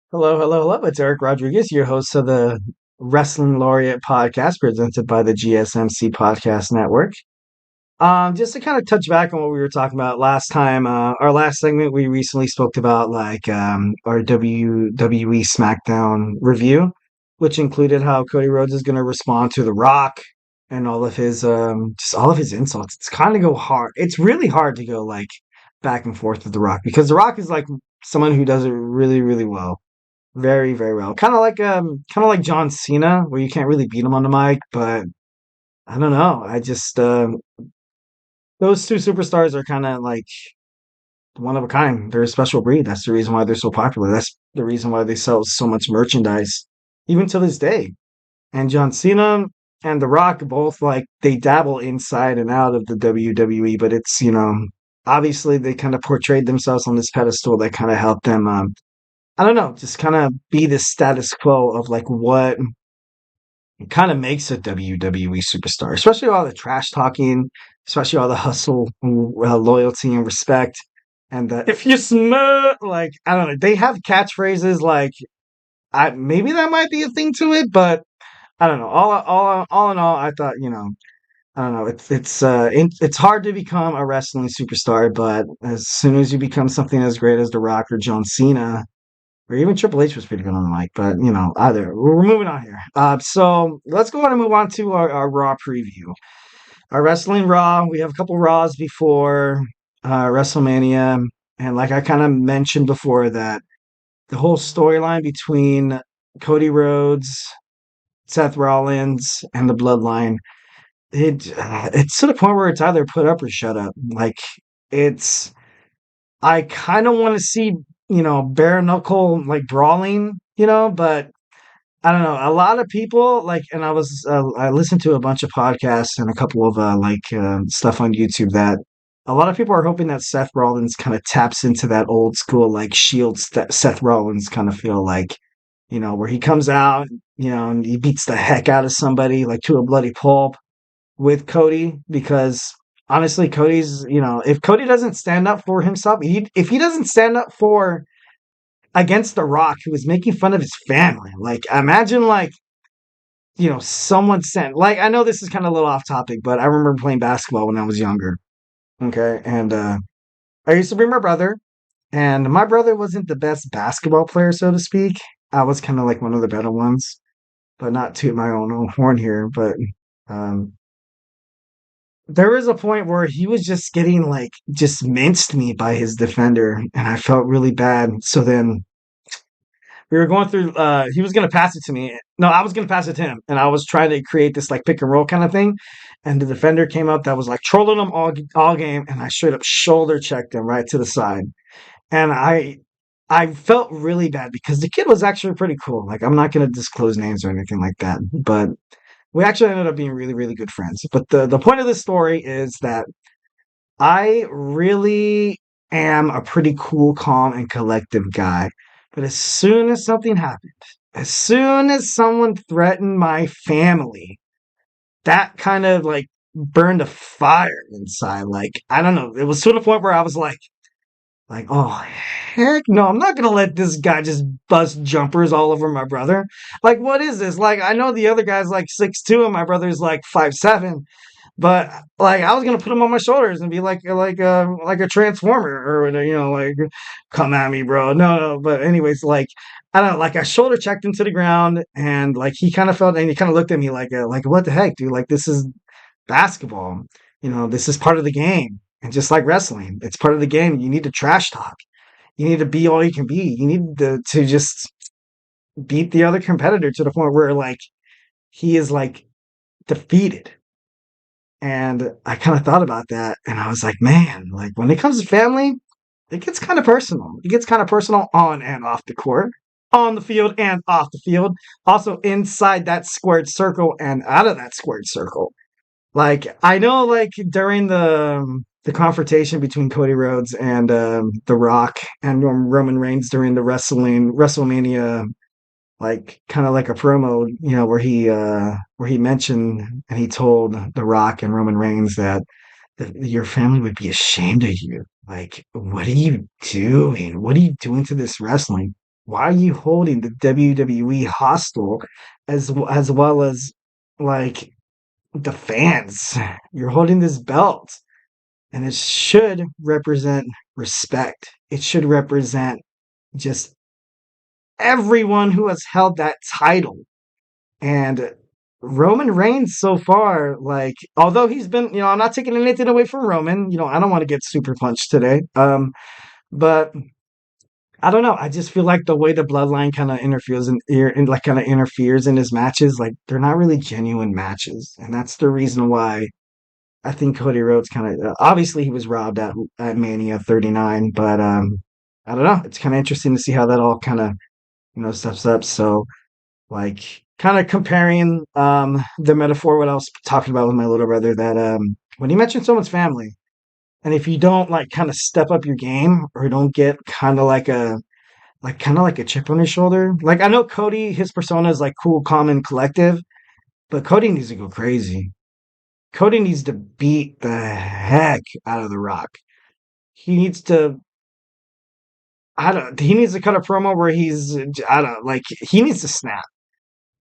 Hello, hello, hello. It's Eric Rodriguez, your host of the Wrestling Laureate podcast presented by the GSMC Podcast Network. Just to kind of touch back on what we were talking about last time, our last segment, we recently spoke about our WWE SmackDown review, which included how Cody Rhodes is going to respond to The Rock and all of his just all of his insults. It's kind of go hard. It's really hard to go like back and forth with The Rock because The Rock is like someone who does it really, really well. Very, very well. Kind of like John Cena, where you can't really beat him on the mic, but I don't know. I just those two superstars are kind of like one of a kind. They're a special breed. That's the reason why they're so popular. That's the reason why they sell so much merchandise, even to this day. And John Cena and The Rock both like they dabble inside and out of the WWE, but it's obviously they kind of portrayed themselves on this pedestal that kind of helped them. I don't know, just kind of be the status quo of like what kind of makes a WWE superstar, especially all the trash talking, especially all the hustle, loyalty, and respect. And if you smell, like, I don't know, they have catchphrases like, maybe that might be a thing to it, but I don't know. All in all, I thought, I don't know. It's hard to become a wrestling superstar, but as soon as you become something as great as The Rock or John Cena, or even Triple H was pretty good on the mic, but either we're moving on here. So let's go on and move on to our Raw preview. Our Wrestling Raw. We have a couple Raws before WrestleMania, and like I kind of mentioned before, that the whole storyline between Cody Rhodes, Seth Rollins, and the Bloodline, it's to the point where it's either put up or shut up. Like it's I kind of want to see, bare knuckle like brawling, but I don't know. A lot of people like, and I listened to a bunch of podcasts and a couple of stuff on YouTube that a lot of people are hoping that Seth Rollins kind of taps into that old school like Shield Seth Rollins kind of feel like, where he comes out, and he beats the heck out of somebody like to a bloody pulp with Cody because honestly, if Cody doesn't stand up for himself, if he doesn't stand up for against The Rock, who was making fun of his family, like imagine like someone sent like I know this is kind of a little off topic, but I remember playing basketball when I was younger. Okay, and I used to bring my brother, and my brother wasn't the best basketball player, so to speak. I was kind of like one of the better ones, but not toot my own horn here, but. Um, There was a point where he was just getting like just minced me by his defender, and I felt really bad. So then we were going through. He was gonna pass it to me. No, I was gonna pass it to him, and I was trying to create this like pick and roll kind of thing. And the defender came up that was like trolling him all game, and I straight up shoulder checked him right to the side. And I felt really bad because the kid was actually pretty cool. Like I'm not gonna disclose names or anything like that, but we actually ended up being really, really good friends. But the point of this story is that I really am a pretty cool, calm, and collective guy. But as soon as something happened, as soon as someone threatened my family, that kind of like burned a fire inside. Like, I don't know. It was to the point where I was like, oh heck no, I'm not gonna let this guy just bust jumpers all over my brother. Like, what is this? Like, I know the other guy's like 6'2" and my brother's like 5'7", but like I was gonna put him on my shoulders and be like a transformer or like come at me, bro. No, no. But anyways, like I don't know, like I shoulder checked him to the ground and like he kind of felt and he kind of looked at me like what the heck, dude? Like this is basketball. This is part of the game. And just like wrestling, it's part of the game. You need to trash talk. You need to be all you can be. You need to just beat the other competitor to the point where like he is like defeated. And I kind of thought about that and I was like, man, like when it comes to family, it gets kind of personal. It gets kind of personal on and off the court, on the field and off the field, also inside that squared circle and out of that squared circle. Like I know, like during the confrontation between Cody Rhodes and The Rock and Roman Reigns during the WrestleMania, like kind of like a promo, where he mentioned and he told The Rock and Roman Reigns that your family would be ashamed of you. Like, what are you doing? What are you doing to this wrestling? why are you holding the WWE hostile as well as like the fans? You're holding this belt, and it should represent respect. It should represent just everyone who has held that title. And Roman Reigns so far, like, although he's been, I'm not taking anything away from Roman. I don't want to get super punched today. But I don't know. I just feel like the way the bloodline kind of interferes and like kind of interferes in his matches, like they're not really genuine matches, and that's the reason why I think Cody Rhodes kind of obviously he was robbed at Mania 39, but I don't know. It's kind of interesting to see how that all kind of steps up. So like kind of comparing the metaphor what I was talking about with my little brother that when you mention someone's family, and if you don't like kind of step up your game or don't get kind of like a chip on his shoulder. Like I know Cody, his persona is like cool, calm, and collective, but Cody needs to go crazy. Cody needs to beat the heck out of The Rock. He needs to. I don't. He needs to cut a promo where he's. I don't like. He needs to snap.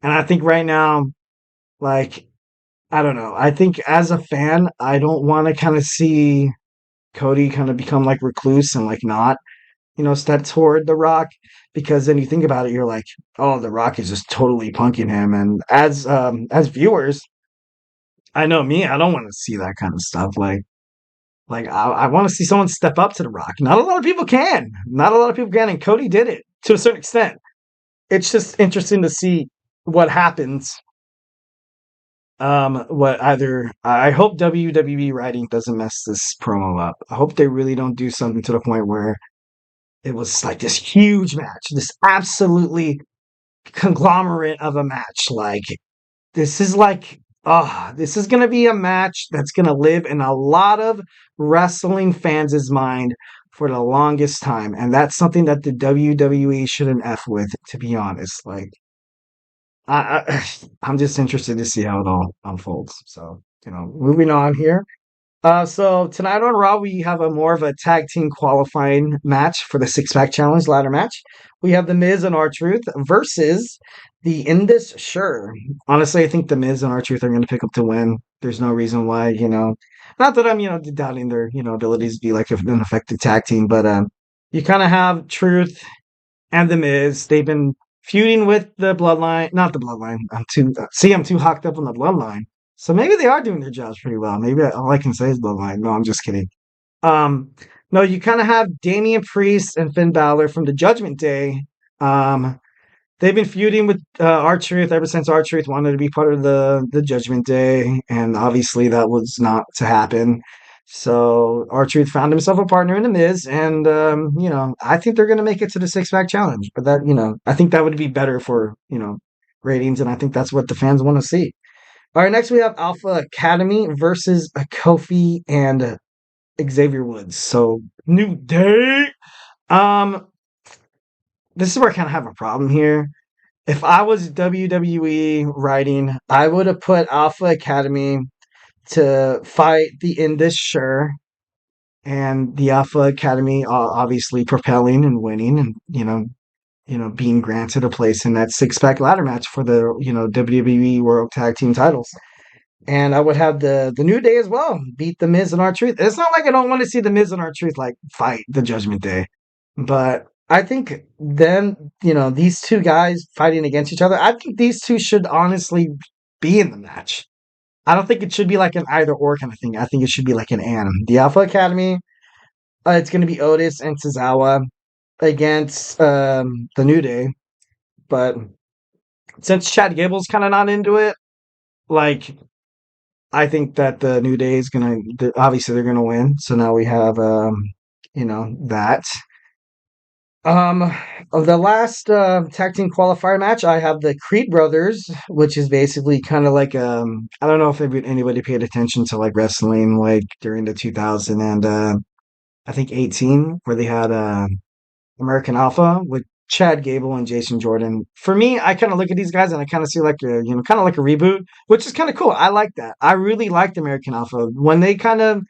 And I think right now, like, I don't know. I think as a fan, I don't want to kind of see Cody kind of become like recluse and like not step toward The Rock, because then you think about it, you're like, oh, The Rock is just totally punking him. And as viewers, I know me, I don't want to see that kind of stuff. Like I want to see someone step up to The Rock. Not a lot of people can. Not a lot of people can, and Cody did it to a certain extent. It's just interesting to see what happens. What either I hope WWE writing doesn't mess this promo up. I hope they really don't do something to the point where it was like this huge match, this absolutely conglomerate of a match. Like this is like, this is gonna be a match that's gonna live in a lot of wrestling fans' mind for the longest time, and that's something that the WWE shouldn't f with, to be honest. Like, I I'm just interested to see how it all unfolds. So, moving on here. So tonight on Raw, we have a more of a tag team qualifying match for the six pack challenge ladder match. We have The Miz and R-Truth versus the Indus Sure. Honestly, I think The Miz and R-Truth are going to pick up to win. There's no reason why, not that I'm, doubting their, abilities to be like an effective tag team, but you kind of have Truth and The Miz. They've been feuding with the Bloodline, not the Bloodline. I'm too hooked up on the Bloodline. So maybe they are doing their jobs pretty well. Maybe all I can say is Bloodline. No, I'm just kidding. Um, no, you kind of have Damian Priest and Finn Balor from the Judgment Day. Um, they've been feuding with R-Truth ever since R-Truth wanted to be part of the Judgment Day, and obviously that was not to happen. So R-Truth found himself a partner in The Miz, and I think they're going to make it to the six pack challenge. But that, I think that would be better for ratings, and I think that's what the fans want to see. All right, next we have Alpha Academy versus Kofi and Xavier Woods. So New Day. Um, this is where I kind of have a problem here. If I was WWE writing, I would have put Alpha Academy to fight the Indus Sure, and the Alpha Academy obviously propelling and winning, and being granted a place in that six pack ladder match for the WWE World Tag Team titles. And I would have the New Day as well beat the Miz and R-Truth. It's not like I don't want to see the Miz and R-Truth like fight the Judgment Day, but I think then these two guys fighting against each other. I think these two should honestly be in the match. I don't think it should be like an either or kind of thing. I think it should be like an and. The Alpha Academy. It's going to be Otis and Tozawa against the New Day, but since Chad Gable's kind of not into it, like I think that the New Day is gonna obviously they're gonna win. So now we have that. Of the last tag team qualifier match, I have the Creed Brothers, which is basically kind of like I don't know if anybody paid attention to like wrestling like during the 2000 and I think 18 where they had American Alpha with Chad Gable and Jason Jordan. For me, I kind of look at these guys and I kind of see like a, kind of like a reboot, which is kind of cool. I like that. I really liked American Alpha when they kind of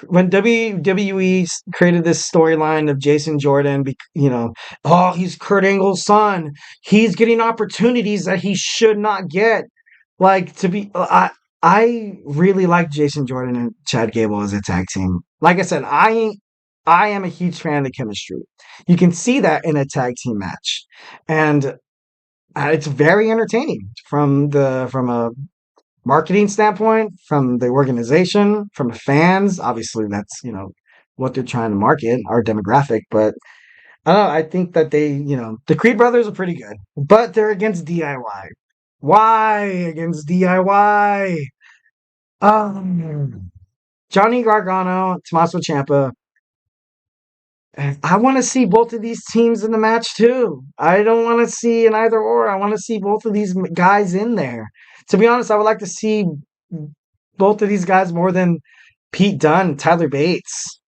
when WWE created this storyline of Jason Jordan, oh, he's Kurt Angle's son. He's getting opportunities that he should not get. Like to be, I really like Jason Jordan and Chad Gable as a tag team. Like I said, I am a huge fan of the chemistry. You can see that in a tag team match, and it's very entertaining from a marketing standpoint, from the organization, from the fans. Obviously, that's what they're trying to market, our demographic. But I don't know. I think that the Creed brothers are pretty good, but they're against DIY. Why against DIY? Um, Johnny Gargano, Tommaso Ciampa. And I want to see both of these teams in the match too. I don't want to see an either or. I want to see both of these guys in there. To be honest, I would like to see both of these guys more than Pete Dunne, Tyler Bates.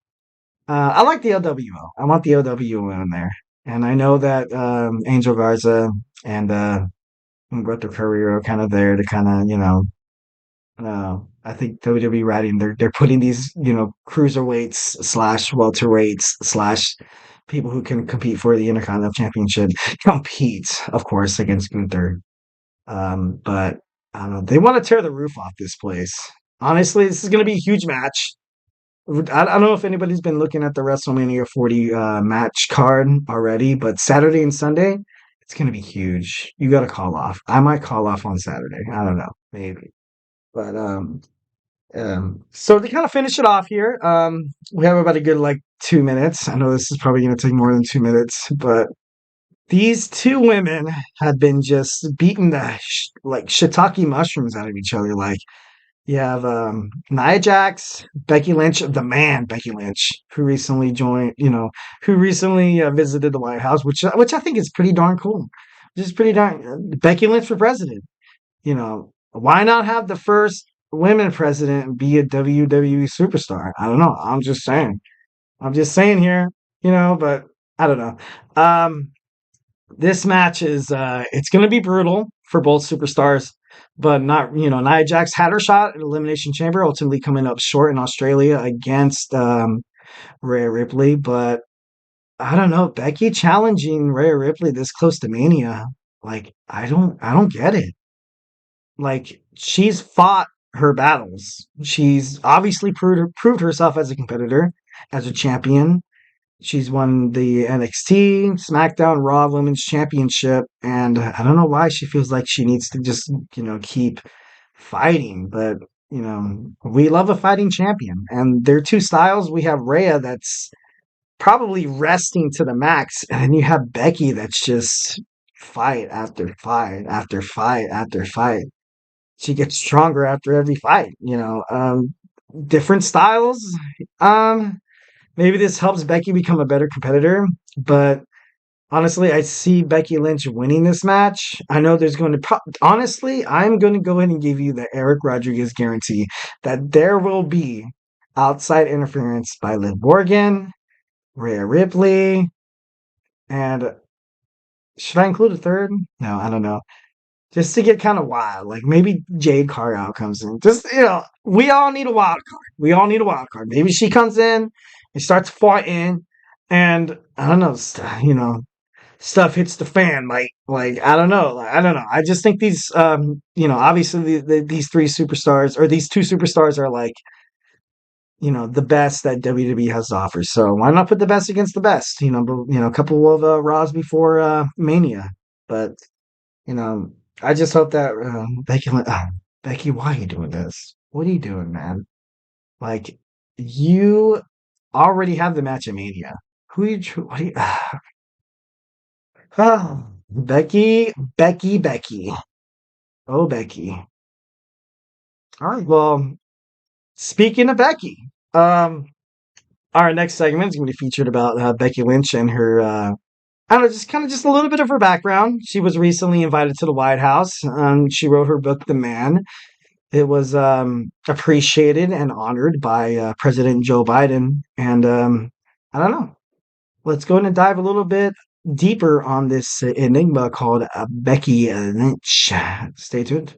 I like the LWO. I want the LWO in there. And I know that Angel Garza and Humberto Carrero kind of there to kind of, I think WWE writing they're putting these cruiserweights slash welterweights slash people who can compete for the Intercontinental Championship compete, of course, against Gunther. But I don't know. They want to tear the roof off this place. Honestly, this is going to be a huge match. I don't know if anybody's been looking at the WrestleMania 40 match card already, but Saturday and Sunday, it's going to be huge. You got to call off. I might call off on Saturday. I don't know, maybe. But so to kind of finish it off here, we have about a good like 2 minutes. I know this is probably going to take more than 2 minutes, but these two women have been just beating the like shiitake mushrooms out of each other. Like you have Nia Jax, Becky Lynch, the man Becky Lynch, who recently joined, who recently visited the White House, which I think is pretty darn cool. Just pretty darn Becky Lynch for president. Why not have the first women president be a WWE superstar? I don't know. I'm just saying. I'm just saying here, but I don't know. This match is it's going to be brutal for both superstars, but not, Nia Jax had her shot at Elimination Chamber, ultimately coming up short in Australia against Rhea Ripley, but I don't know, Becky challenging Rhea Ripley this close to Mania, like I don't get it. Like she's fought her battles. She's obviously proved herself as a competitor, as a champion. She's won the NXT, SmackDown, Raw Women's Championship, and I don't know why she feels like she needs to just, keep fighting. But, we love a fighting champion. And there are two styles. We have Rhea that's probably resting to the max, and then you have Becky that's just fight after fight after fight after fight. She gets stronger after every fight, different styles. Um, Maybe this helps Becky become a better competitor, but honestly, I see Becky Lynch winning this match. I know there's going to honestly, I'm going to go ahead and give you the Eric Rodriguez guarantee that there will be outside interference by Liv Morgan, Rhea Ripley, and should I include a third? No, I don't know. Just to get kind of wild, like maybe Jade Cargill comes in. Just we all need a wild card. We all need a wild card. Maybe she comes in and starts fighting, and I don't know, stuff hits the fan. Like I don't know, I don't know. I just think these, obviously these three superstars or these two superstars are like, the best that WWE has to offer. So why not put the best against the best? A couple of Raws before Mania, but you know. I just hope that Becky, why are you doing this? What are you doing, man? Like, you already have the match at Mania. Who you? What are you oh, Becky, Becky, Becky. Oh, Becky. All right. Well, speaking of Becky, our next segment is going to be featured about Becky Lynch and her. I don't know, just a little bit of her background. She was recently invited to the White House. She wrote her book, The Man. It was appreciated and honored by President Joe Biden. And I don't know. Let's go in and dive a little bit deeper on this enigma called Becky Lynch. Stay tuned.